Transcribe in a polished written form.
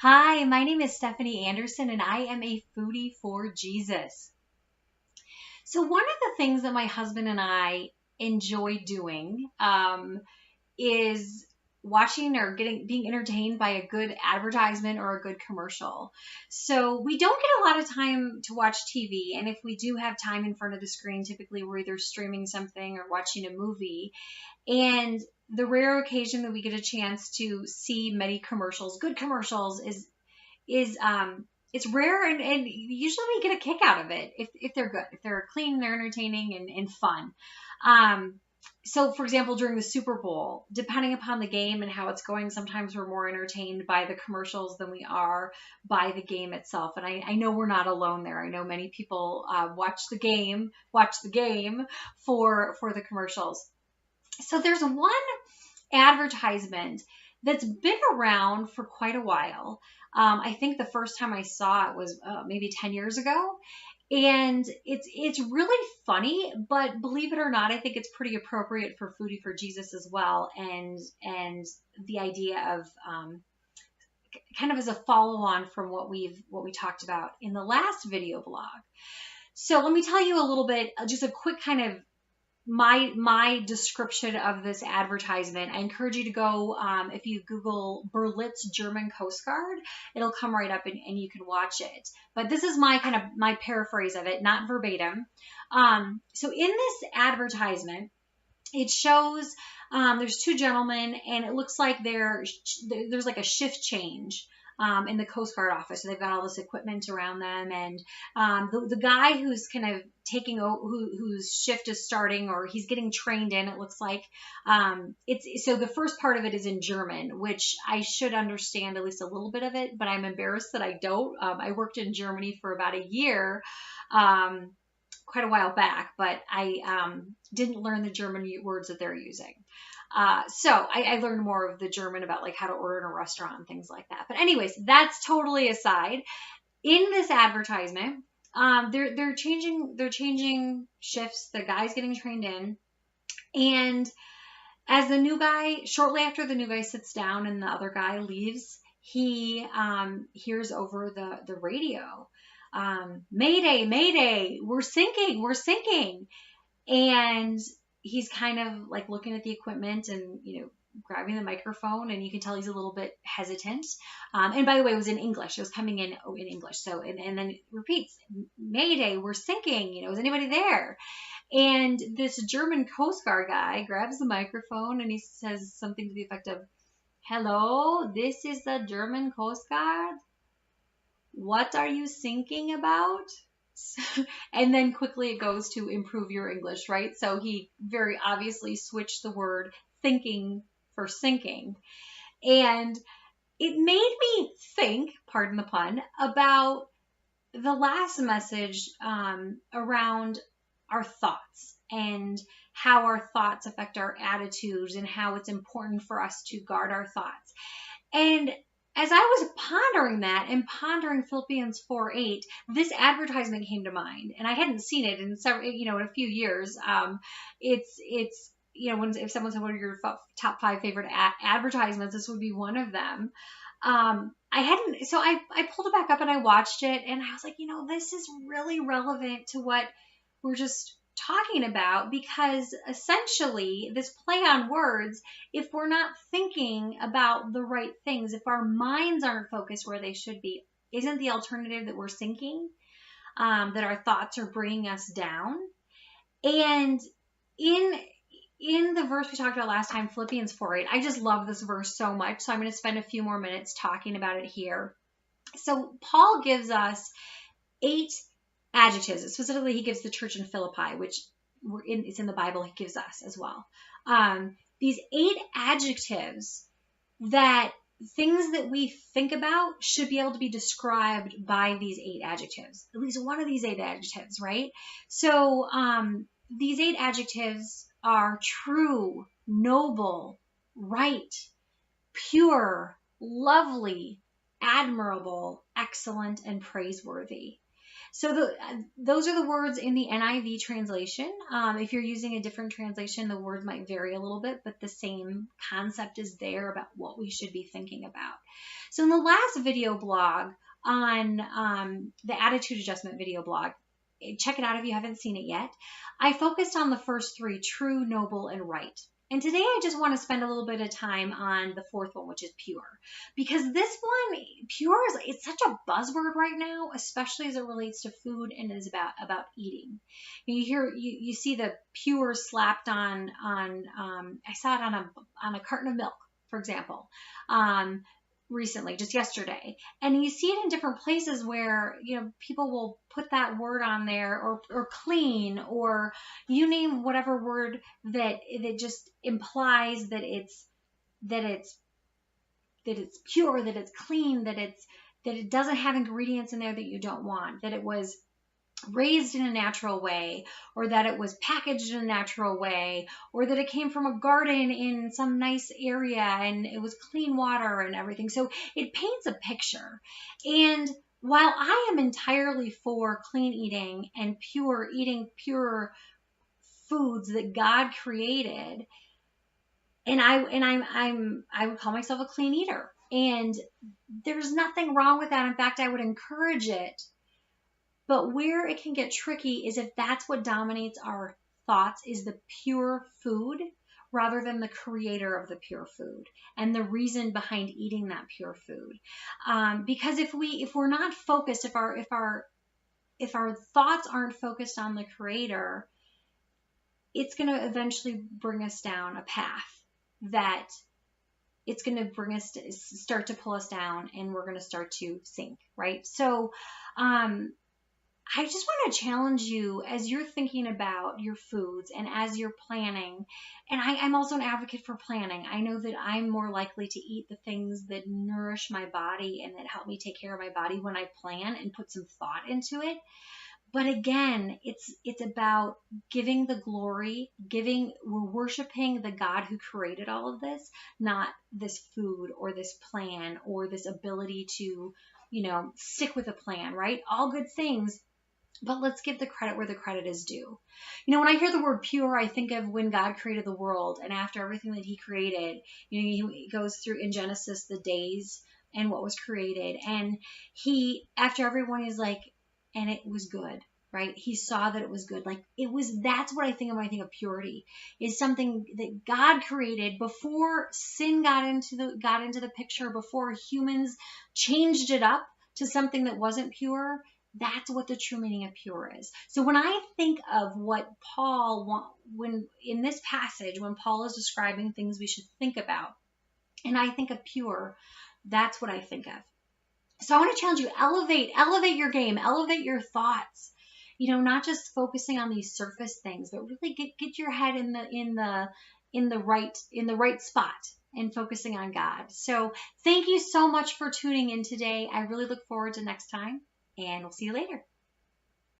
Hi, my name is Stephanie Anderson, and I am a foodie for Jesus. So, one of the things that my husband and I enjoy doing is watching or being entertained by a good advertisement or a good commercial. So, we don't get a lot of time to watch TV, and if we do have time in front of the screen, typically we're either streaming something or watching a movie. And the rare occasion that we get a chance to see many commercials, good commercials, is it's rare, and usually we get a kick out of it if they're good, if they're clean, they're entertaining and fun. Um, so for example, during the Super Bowl, depending upon the game and how it's going, sometimes we're more entertained by the commercials than we are by the game itself. And I know we're not alone there. I know many people watch the game for the commercials. So there's one advertisement that's been around for quite a while. I think the first time I saw it was maybe 10 years ago. And it's really funny, but believe it or not, I think it's pretty appropriate for Foodie for Jesus as well. And the idea of kind of as a follow on from what we talked about in the last video blog. So let me tell you a little bit, just a quick kind of my description of this advertisement. I encourage you to go, if you Google Berlitz German Coast Guard, it'll come right up and you can watch it. But this is my paraphrase of it, not verbatim. So in this advertisement, it shows there's two gentlemen, and it looks like there's like a shift change in the Coast Guard office. So they've got all this equipment around them, and the guy who's kind of taking over, whose shift is starting, or he's getting trained in, it looks like. So the first part of it is in German, which I should understand at least a little bit of it, but I'm embarrassed that I don't. I worked in Germany for about a year. Quite a while back, but I didn't learn the German words that they're using. So I learned more of the German about like how to order in a restaurant and things like that. But anyways, that's totally aside. In this advertisement, they're changing shifts. The guy's getting trained in, and as the new guy, shortly after the new guy sits down and the other guy leaves, he hears over the radio, Mayday, Mayday, we're sinking. And he's kind of like looking at the equipment and, grabbing the microphone, and you can tell he's a little bit hesitant. And by the way, it was in English. It was coming in English. So, and then it repeats, Mayday, we're sinking. Is anybody there? And this German Coast Guard guy grabs the microphone and he says something to the effect of, "Hello, this is the German Coast Guard. What are you thinking about?" And then quickly it goes to improve your English, right? So he very obviously switched the word thinking for sinking. And it made me think, pardon the pun, about the last message around our thoughts and how our thoughts affect our attitudes and how it's important for us to guard our thoughts. And as I was pondering that and pondering Philippians 4:8, this advertisement came to mind, and I hadn't seen it in in a few years. It's if someone said, "What are your top 5 favorite advertisements?" This would be one of them. I pulled it back up and I watched it, and I was like, this is really relevant to what we're just talking about, because essentially this play on words, if we're not thinking about the right things, if our minds aren't focused where they should be, isn't the alternative that we're sinking, that our thoughts are bringing us down? And in the verse we talked about last time, Philippians 4:8, I just love this verse so much, so I'm going to spend a few more minutes talking about it here. So Paul gives us 8 adjectives. Specifically, he gives the church in Philippi, which it's in the Bible, he gives us as well. These 8 adjectives, that things that we think about should be able to be described by these 8 adjectives. At least one of these 8 adjectives, right? So these 8 adjectives are true, noble, right, pure, lovely, admirable, excellent, and praiseworthy. So those are the words in the NIV translation. If you're using a different translation, the words might vary a little bit, but the same concept is there about what we should be thinking about. So in the last video blog on the attitude adjustment video blog, check it out if you haven't seen it yet, I focused on the first three: true, noble, and right. And today I just want to spend a little bit of time on the fourth one, which is pure. Because this one, pure, it's such a buzzword right now, especially as it relates to food and is about eating. You see the pure slapped on I saw it on a carton of milk, for example. Recently, just yesterday, and you see it in different places where people will put that word on there, or clean, or you name whatever word that just implies that it's pure, that it's clean, that it doesn't have ingredients in there that you don't want, that it was raised in a natural way, or that it was packaged in a natural way, or that it came from a garden in some nice area and it was clean water and everything. So it paints a picture. And while I am entirely for clean eating and eating pure foods that God created, and I would call myself a clean eater, and there's nothing wrong with that. In fact, I would encourage it. But where it can get tricky is if that's what dominates our thoughts, is the pure food rather than the creator of the pure food and the reason behind eating that pure food. Because if we're not focused, if our thoughts aren't focused on the creator, it's going to eventually bring us down a path that it's going to bring us to start to pull us down, and we're going to start to sink, right? So, I just want to challenge you as you're thinking about your foods and as you're planning. And I'm also an advocate for planning. I know that I'm more likely to eat the things that nourish my body and that help me take care of my body when I plan and put some thought into it. But again, it's about giving the glory, we're worshiping the God who created all of this, not this food or this plan or this ability to, stick with a plan, right? All good things. But let's give the credit where the credit is due. When I hear the word pure, I think of when God created the world, and after everything that he created, he goes through in Genesis the days and what was created. And after everyone is like, and it was good, right? He saw that it was good. That's what I think of when I think of purity, is something that God created before sin got into the picture, before humans changed it up to something that wasn't pure. That's what the true meaning of pure is. So when I think of what when in this passage, when Paul is describing things we should think about, and I think of pure, that's what I think of. So I want to challenge you, elevate your game, elevate your thoughts. Not just focusing on these surface things, but really get your head in the right spot and focusing on God. So thank you so much for tuning in today. I really look forward to next time. And we'll see you later.